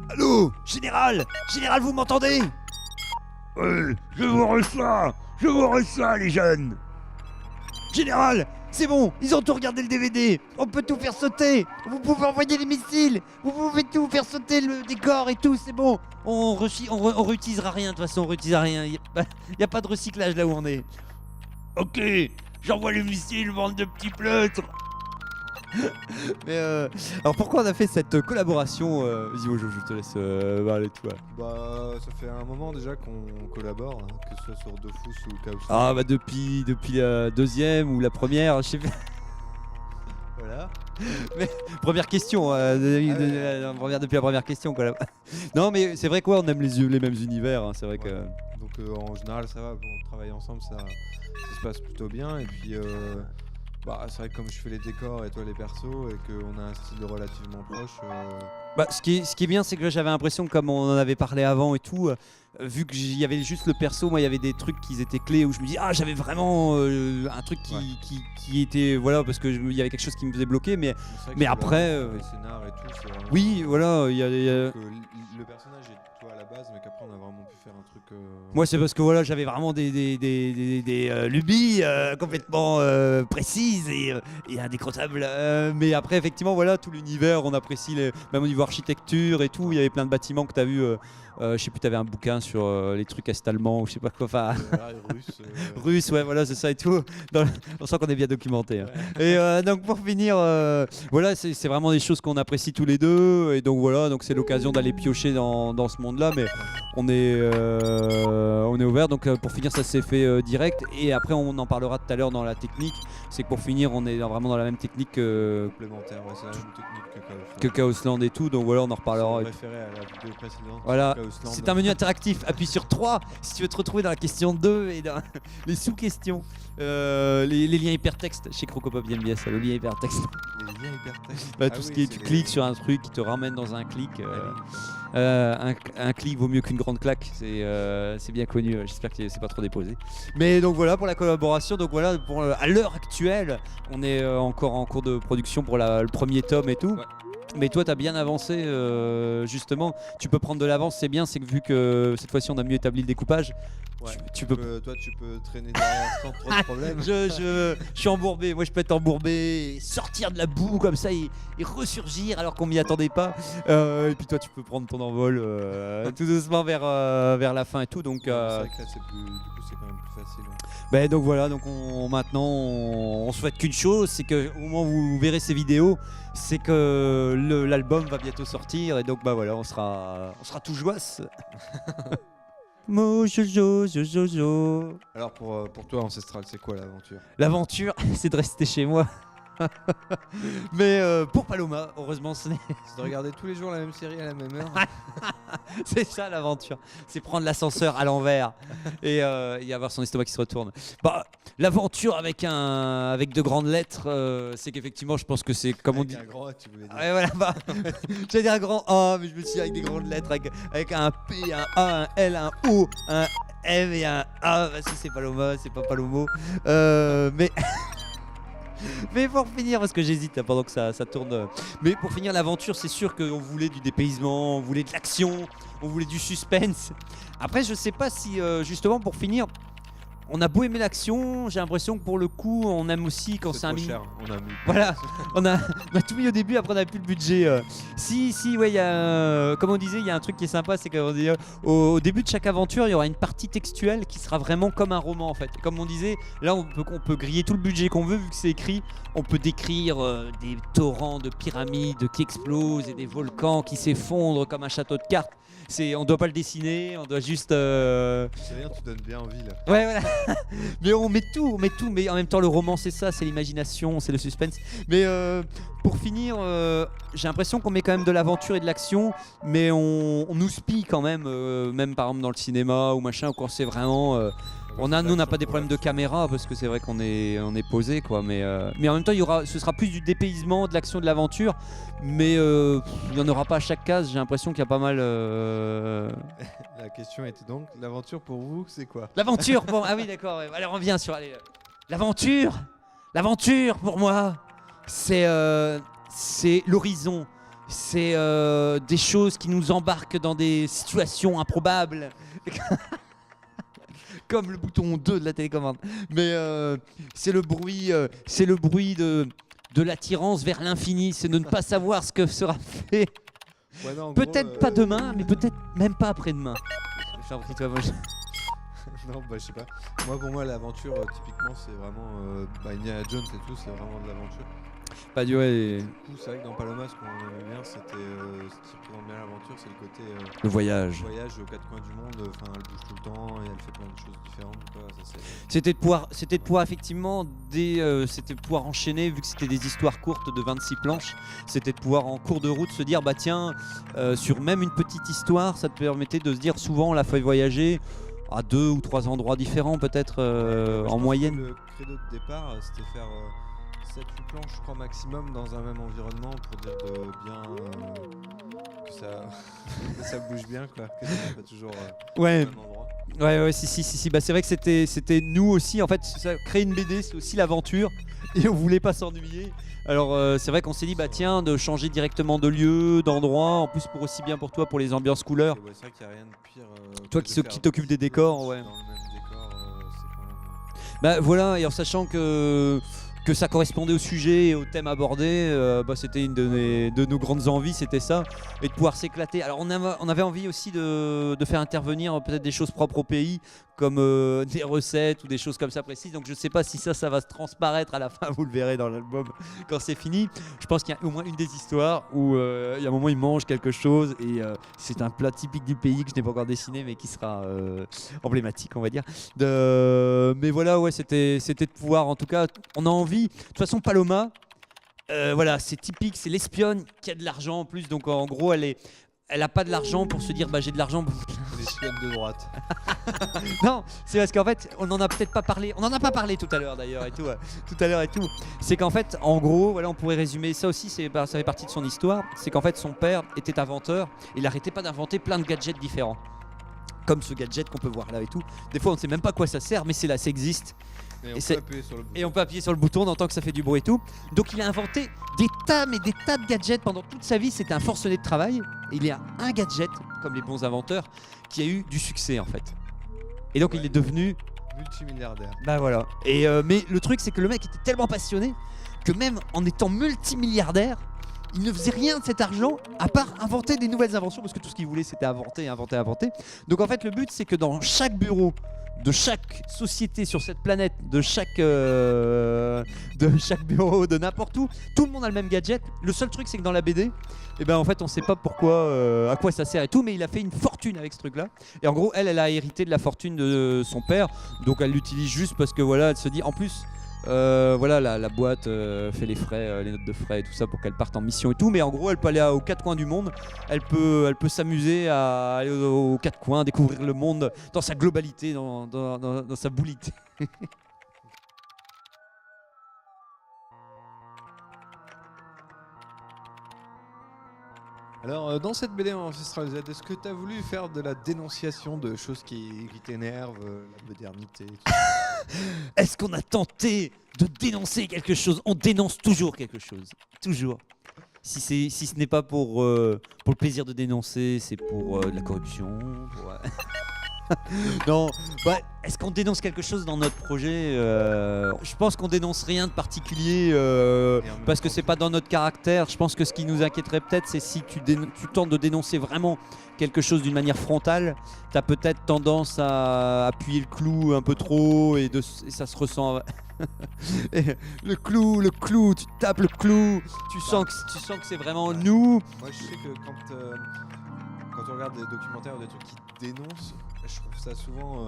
Allô, général, général, vous m'entendez? Je vous reçois, les jeunes. Général, c'est bon, ils ont tout regardé le DVD. On peut tout faire sauter. Vous pouvez envoyer les missiles. Vous pouvez tout faire sauter, le décor et tout, c'est bon. On réutilisera rien, de toute façon, on réutilisera rien. Il n'y a pas de recyclage là où on est. Ok, j'envoie les missiles, bande de petits pleutres. Mais alors pourquoi on a fait cette collaboration Vas-y, Jojo, je te laisse parler toi. Bah, ça fait un moment déjà qu'on collabore, hein, que ce soit sur Dofus ou Chaos. Ah bah depuis la deuxième ou la première, je sais pas. Voilà. Mais première question, depuis la première question quoi. Non mais c'est vrai quoi, on aime les mêmes univers, hein, c'est vrai que. Donc en général ça va, on travaille ensemble, ça se passe plutôt bien. Et puis bah, c'est vrai que comme je fais les décors et toi les persos et qu'on a un style relativement proche. Bah, ce qui est bien, c'est que j'avais l'impression que comme on en avait parlé avant et tout, vu qu'il y avait juste le perso, moi il y avait des trucs qui étaient clés où je me dis ah j'avais vraiment un truc qui était voilà parce que il y avait quelque chose qui me faisait bloquer, mais après les scénars et tout, c'est vraiment oui voilà il y a le personnage est toi à la base, mais qu'après on a vraiment pu faire un truc. Moi c'est parce que voilà j'avais vraiment des lubies complètement précises et indécrottables. Mais après effectivement voilà tout l'univers on apprécie même au niveau architecture et tout. Il y avait plein de bâtiments que t'as vu. Je sais plus t'avais un bouquin sur les trucs est-allemands ou je sais pas quoi. Enfin russe. russe ouais voilà c'est ça et tout. On sent qu'on est bien documenté. Hein. Et donc pour finir voilà c'est vraiment des choses qu'on apprécie tous les deux et donc voilà donc c'est l'occasion d'aller piocher dans ce monde là mais on est ouvert donc pour finir ça s'est fait direct et après on en parlera tout à l'heure dans la technique c'est que pour finir on est vraiment dans la même technique complémentaire, ouais, c'est la même technique que Chaosland et tout donc voilà on en reparlera référé à la vidéo précédente voilà c'est un menu interactif appuie sur 3 si tu veux te retrouver dans la question 2 et dans les sous-questions les liens hypertextes chez Crocopop bien ça le lien hypertexte les liens hypertextes bah, tout ce qui est tu cliques sur un truc qui te ramène dans un clic un clic vaut mieux qu'une grande claque, c'est bien connu, j'espère que c'est pas trop déposé. Mais donc voilà pour la collaboration, donc voilà à l'heure actuelle, on est encore en cours de production pour le premier tome et tout. Ouais. Mais toi t'as bien avancé justement, tu peux prendre de l'avance, c'est bien, c'est que vu que cette fois-ci on a mieux établi le découpage. Ouais, tu peux traîner derrière sans trop de problème. Je suis embourbé, moi je peux être embourbé, sortir de la boue comme ça et ressurgir alors qu'on m'y attendait pas. Et puis toi tu peux prendre ton envol tout doucement vers la fin et tout. Donc, c'est vrai que là du coup c'est quand même plus facile. Ouais. Ben donc voilà, donc maintenant on souhaite qu'une chose, c'est que au moment où vous verrez ces vidéos, c'est que l'album va bientôt sortir et donc bah voilà on sera tout joyeux. Jojo. Alors pour toi Ancestral, c'est quoi l'aventure? L'aventure, c'est de rester chez moi. Mais pour Paloma, heureusement ce n'est... C'est de regarder tous les jours la même série à la même heure. C'est ça l'aventure, c'est prendre l'ascenseur à l'envers et avoir son estomac qui se retourne. Bah, l'aventure avec de grandes lettres, c'est qu'effectivement je pense que c'est comme avec on dit... un grand A, tu voulais dire. Ouais, voilà, bah, j'allais dire un grand A, mais je me suis dit avec des grandes lettres, avec un P, un A, un L, un O, un M et un A. Bah, si c'est Paloma, c'est pas Palomo. Mais pour finir, parce que j'hésite hein, pendant que ça tourne. Mais pour finir l'aventure, c'est sûr qu'on voulait du dépaysement, on voulait de l'action, on voulait du suspense. Après, je sais pas si justement pour finir, on a beau aimer l'action, j'ai l'impression que pour le coup, on aime aussi quand c'est un cher. On a mis. Voilà, on a tout mis au début, après on n'a plus le budget. Si, ouais, il y a, comme on disait, il y a un truc qui est sympa, c'est qu'au début de chaque aventure, il y aura une partie textuelle qui sera vraiment comme un roman en fait. Comme on disait, là on peut griller tout le budget qu'on veut vu que c'est écrit. On peut décrire des torrents de pyramides qui explosent et des volcans qui s'effondrent comme un château de cartes. On doit pas le dessiner, on doit juste. C'est bien, tu donnes bien envie là. Ouais, voilà. Mais on met tout. Mais en même temps, le roman, c'est ça, c'est l'imagination, c'est le suspense. Mais pour finir, j'ai l'impression qu'on met quand même de l'aventure et de l'action, mais on nous spie quand même, même par exemple dans le cinéma ou machin, ou quand c'est vraiment. Nous, on n'a pas des problèmes de caméra parce que c'est vrai qu'on est posé, quoi. Mais en même temps, ce sera plus du dépaysement, de l'action, de l'aventure. Mais il n'y en aura pas à chaque case. J'ai l'impression qu'il y a pas mal. La question était donc l'aventure pour vous, c'est quoi? L'aventure, bon, ah oui, d'accord. Ouais. Allez, on revient sur. Allez, l'aventure pour moi, c'est l'horizon. C'est des choses qui nous embarquent dans des situations improbables. Comme le bouton 2 de la télécommande. Mais c'est le bruit de l'attirance vers l'infini. C'est de ne pas savoir ce que sera fait. Ouais, non, en Peut-être gros, pas demain, mais peut-être même pas après-demain. J'ai appris, toi, moi, Non, bah je sais pas. Moi, pour moi, l'aventure, typiquement, c'est vraiment. Indiana Jones et tout, c'est vraiment de l'aventure. Pas du ouais, Du coup, c'est vrai que dans Paloma, ce qu'on aimait bien, c'était. Ce qui représente bien l'aventure, c'est le côté. le voyage. Voyage aux quatre coins du monde. Enfin, elle bouge tout le temps et elle fait plein de choses différentes. Quoi. Ça, c'est... C'était de pouvoir effectivement, c'était de pouvoir enchaîner, vu que c'était des histoires courtes de 26 planches, c'était de pouvoir en cours de route se dire, bah tiens, sur même une petite histoire, ça te permettait de se dire, souvent on la fait voyager à 2 ou 3 endroits différents peut-être Je en pense moyenne. que le credo de départ, c'était faire 7-8 planches, je crois, maximum dans un même environnement pour dire de bien. Que ça, que ça bouge bien, quoi. Que ça soit pas toujours Ouais. au même endroit. Ouais, si. Bah, c'est vrai que c'était nous aussi. En fait, ça, créer une BD, c'est aussi l'aventure. Et on voulait pas s'ennuyer. Alors, c'est vrai qu'on s'est dit, bah tiens, de changer directement de lieu, d'endroit. En plus, pour aussi bien pour toi, pour les ambiances couleurs. Ouais, c'est vrai qu'il n'y a rien de pire. Toi que qui de s'oc- faire qui t'occupe des 10 décors, planches ouais. Dans le même décor, c'est quand même. Bah voilà, et en sachant que ça correspondait au sujet et au thème abordé, bah, c'était une de nos grandes envies, c'était ça, et de pouvoir s'éclater. Alors on avait envie aussi de faire intervenir peut-être des choses propres au pays, comme des recettes ou des choses comme ça précises. Donc je sais pas si ça va se transparaître à la fin, vous le verrez dans l'album quand c'est fini. Je pense qu'il y a au moins une des histoires où il y a un moment ils mangent quelque chose et c'est un plat typique du pays que je n'ai pas encore dessiné mais qui sera emblématique, on va dire. Mais voilà, ouais, c'était de pouvoir, en tout cas, on a envie. De toute façon, Paloma, voilà, c'est typique, c'est l'espionne qui a de l'argent en plus. Donc en gros, elle a pas de l'argent pour se dire, bah j'ai de l'argent. Les chiennes de droite. Non, c'est parce qu'en fait, on en a peut-être pas parlé. On en a pas parlé tout à l'heure d'ailleurs et tout. Tout à l'heure et tout. C'est qu'en fait, en gros, voilà, on pourrait résumer ça aussi. Ça fait partie de son histoire. C'est qu'en fait, son père était inventeur. Il arrêtait pas d'inventer plein de gadgets différents. Comme ce gadget qu'on peut voir là et tout. Des fois, on ne sait même pas à quoi ça sert, mais c'est là, ça existe. Et on Et peut appuyer sur le bouton. Et on peut appuyer sur le bouton, on entend que ça fait du bruit et tout. Donc il a inventé des tas de gadgets pendant toute sa vie. C'était un forcené de travail. Et il y a un gadget, comme les bons inventeurs, qui a eu du succès en fait. Et donc Ouais. il est devenu... Multimilliardaire. Bah voilà. Et mais le truc c'est que le mec était tellement passionné que même en étant multimilliardaire, il ne faisait rien de cet argent à part inventer des nouvelles inventions parce que tout ce qu'il voulait c'était inventer. Donc en fait le but c'est que dans chaque bureau de chaque société sur cette planète, de chaque bureau, de n'importe où, tout le monde a le même gadget. Le seul truc c'est que dans la BD, et ben en fait on sait pas pourquoi, à quoi ça sert et tout, mais il a fait une fortune avec ce truc là. Et en gros elle a hérité de la fortune de son père, donc elle l'utilise juste parce que voilà, elle se dit en plus voilà, la boîte fait les frais, les notes de frais et tout ça pour qu'elle parte en mission et tout. Mais en gros, elle peut aller aux quatre coins du monde. Elle peut s'amuser à aller aux quatre coins, découvrir le monde dans sa globalité, dans sa boulité. Alors, dans cette BD Ancestral Z, est-ce que tu as voulu faire de la dénonciation de choses qui t'énervent, la modernité tout ça? Est-ce qu'on a tenté de dénoncer quelque chose? On dénonce toujours quelque chose. Toujours. Si ce n'est pas pour le plaisir de dénoncer, c'est pour de la corruption. Non, bah, est-ce qu'on dénonce quelque chose dans notre projet? Je pense qu'on dénonce rien de particulier parce que c'est pas dans notre caractère. Je pense que ce qui nous inquiéterait peut-être, c'est si tu tentes de dénoncer vraiment quelque chose d'une manière frontale, t'as peut-être tendance à appuyer le clou un peu trop et ça se ressent. Et le clou, tu tapes le clou, tu sens que c'est vraiment nous. Moi, je sais que quand on regarde des documentaires ou des trucs qui dénoncent, je trouve ça souvent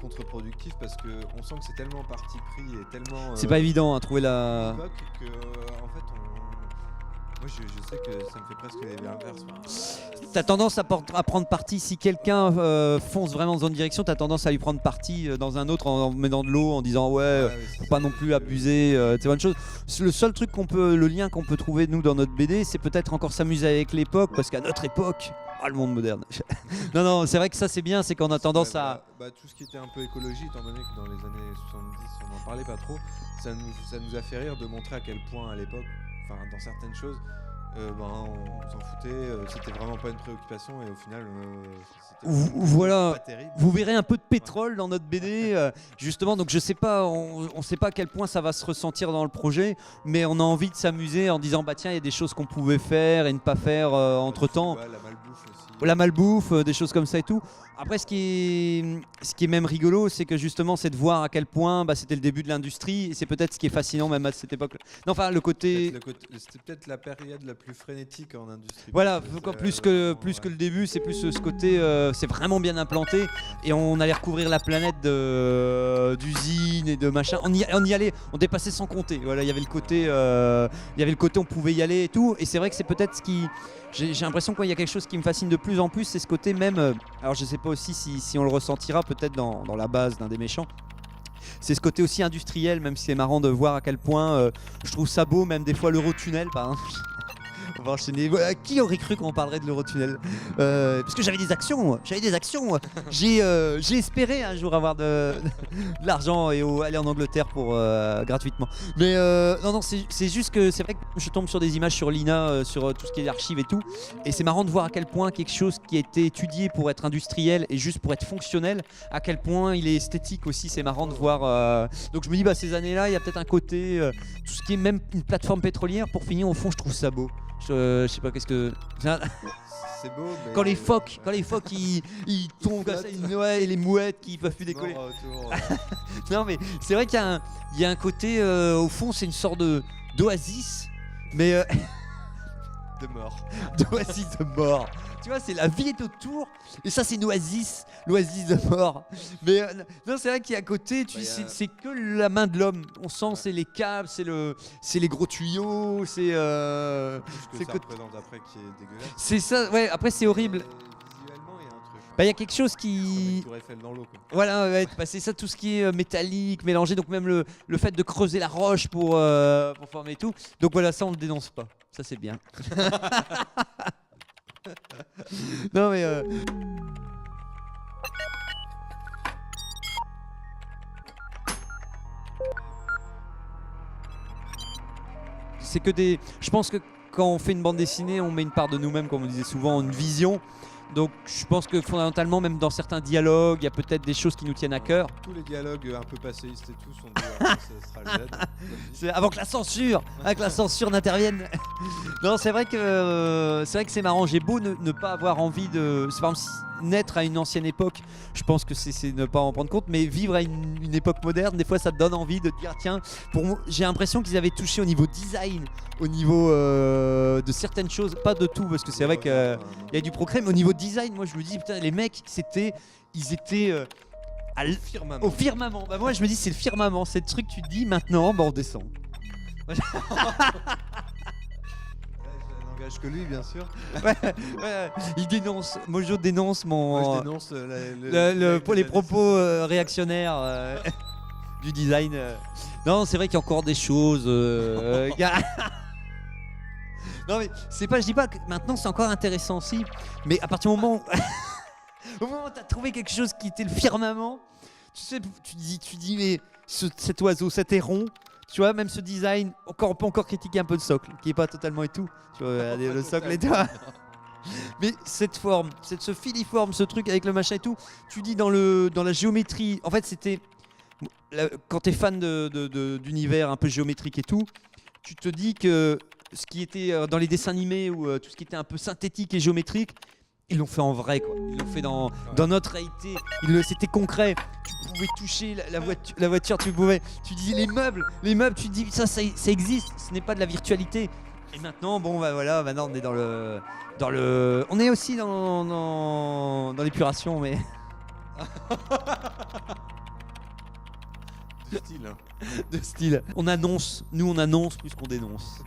contre-productif parce qu'on sent que c'est tellement parti pris et tellement. C'est pas évident à trouver la. époque que, en fait, moi, je sais que ça me fait presque l'inverse. T'as tendance à prendre parti si quelqu'un fonce vraiment dans une direction, t'as tendance à lui prendre parti dans un autre en mettant de l'eau, en disant ouais, faut pas non plus abuser, c'est bonne chose. Le seul truc le lien qu'on peut trouver nous dans notre BD, c'est peut-être encore s'amuser avec l'époque, parce qu'à notre époque, le monde moderne. non, c'est vrai que ça c'est bien, c'est qu'on a tendance à. Tout ce qui était un peu écologie, étant donné que dans les années 70, on n'en parlait pas trop, ça nous a fait rire de montrer à quel point à l'époque, enfin dans certaines choses, On s'en foutait, c'était vraiment pas une préoccupation et au final c'était Voilà. pas terrible. Vous verrez un peu de pétrole dans notre BD, justement. Donc je sais pas, on sait pas à quel point ça va se ressentir dans le projet, mais on a envie de s'amuser en disant bah tiens, il y a des choses qu'on pouvait faire et ne pas faire entre temps. Ouais, la malbouffe aussi. La malbouffe, des choses comme ça et tout. Après, ce qui est même rigolo, c'est que justement, c'est de voir à quel point c'était le début de l'industrie. Et c'est peut-être ce qui est fascinant même à cette époque. Non, enfin, le côté. C'était peut-être la période la plus frénétique en industrie. Voilà, plus que le début, c'est plus ce côté, c'est vraiment bien implanté et on allait recouvrir la planète d'usines et de machin. On y allait, on dépassait sans compter. Voilà, il y avait le côté, on pouvait y aller et tout. Et c'est vrai que c'est peut-être ce qui, j'ai l'impression qu'il y a quelque chose qui me fascine de plus en plus, c'est ce côté même. Alors je sais pas aussi si on le ressentira peut-être dans la base d'un des méchants. C'est ce côté aussi industriel, même si c'est marrant de voir à quel point je trouve ça beau, même des fois l'Eurotunnel par exemple. On va enchaîner. Voilà, qui aurait cru qu'on parlerait de l'Eurotunnel parce que j'avais des actions. J'ai espéré un jour avoir de l'argent et aller en Angleterre pour gratuitement. Mais non, c'est juste que c'est vrai que je tombe sur des images sur l'INA, sur tout ce qui est archives et tout. Et c'est marrant de voir à quel point quelque chose qui a été étudié pour être industriel et juste pour être fonctionnel, à quel point il est esthétique aussi. C'est marrant de voir. Donc je me dis, ces années-là, il y a peut-être un côté, tout ce qui est même une plateforme pétrolière, pour finir, au fond, je trouve ça beau. Je sais pas qu'est-ce que. C'est beau. Mais quand les phoques ils tombent comme ça, et les mouettes qui peuvent plus décoller. Non mais c'est vrai qu'il y a un côté, au fond, c'est une sorte d'oasis, mais de mort. D'oasis de mort. Tu vois, c'est la vie est autour, et ça c'est une oasis, l'oasis de mort. Mais non, c'est vrai qu'il y a à côté, c'est que la main de l'homme. On sent, c'est les câbles, c'est les gros tuyaux, c'est. Ce que ça représente après qui est dégueulasse. C'est ça, ouais. Après c'est horrible. Visuellement, il y a un truc. Il y a quelque chose qui. Tour Eiffel dans l'eau, quoi. Voilà, ouais, c'est ça, tout ce qui est métallique, mélangé, donc même le fait de creuser la roche pour former tout. Donc voilà, ça on le dénonce pas. Ça c'est bien. Non mais c'est que des. Je pense que quand on fait une bande dessinée, on met une part de nous-mêmes, comme on disait souvent, une vision. Donc je pense que fondamentalement, même dans certains dialogues, il y a peut-être des choses qui nous tiennent à cœur. Tous les dialogues un peu passéistes et tout sont dit ça sera le Z. C'est avant que la censure n'intervienne. Non, c'est vrai que c'est marrant. J'ai beau ne pas avoir envie de. C'est par exemple, naître à une ancienne époque, je pense que c'est ne pas en prendre compte, mais vivre à une époque moderne, des fois ça te donne envie de te dire tiens, pour moi, j'ai l'impression qu'ils avaient touché au niveau design, au niveau de certaines choses, pas de tout parce que c'est vrai qu'il y a du progrès, mais au niveau design, moi je me dis putain, les mecs ils étaient au firmament. Bah moi je me dis c'est le firmament, c'est le truc tu te dis maintenant on descend. Que lui, bien sûr. Ouais, il dénonce. Mojo dénonce mon. Moi, je dénonce pour les propos réactionnaires du design. Non, c'est vrai qu'il y a encore des choses. Non mais c'est pas. Je dis pas que maintenant c'est encore intéressant aussi. Mais à partir du moment où, t'as trouvé quelque chose qui était le firmament, tu sais, tu dis mais cet oiseau, cet héron. Tu vois, même ce design, on peut encore critiquer un peu le socle, qui est pas totalement et tout. Tu vois, regardez le socle et tout. Mais cette forme, ce filiforme, ce truc avec le machin et tout, tu dis dans la géométrie. En fait, c'était quand t'es fan d'univers un peu géométrique et tout, tu te dis que ce qui était dans les dessins animés ou tout ce qui était un peu synthétique et géométrique, ils l'ont fait en vrai, quoi. Ils l'ont fait dans notre réalité. C'était concret. Tu pouvais toucher la voiture, tu dis les meubles, tu dis ça existe. Ce n'est pas de la virtualité. Et maintenant, maintenant on est dans le, on est aussi dans l'épuration, mais. De style. De style. On annonce plus qu'on dénonce.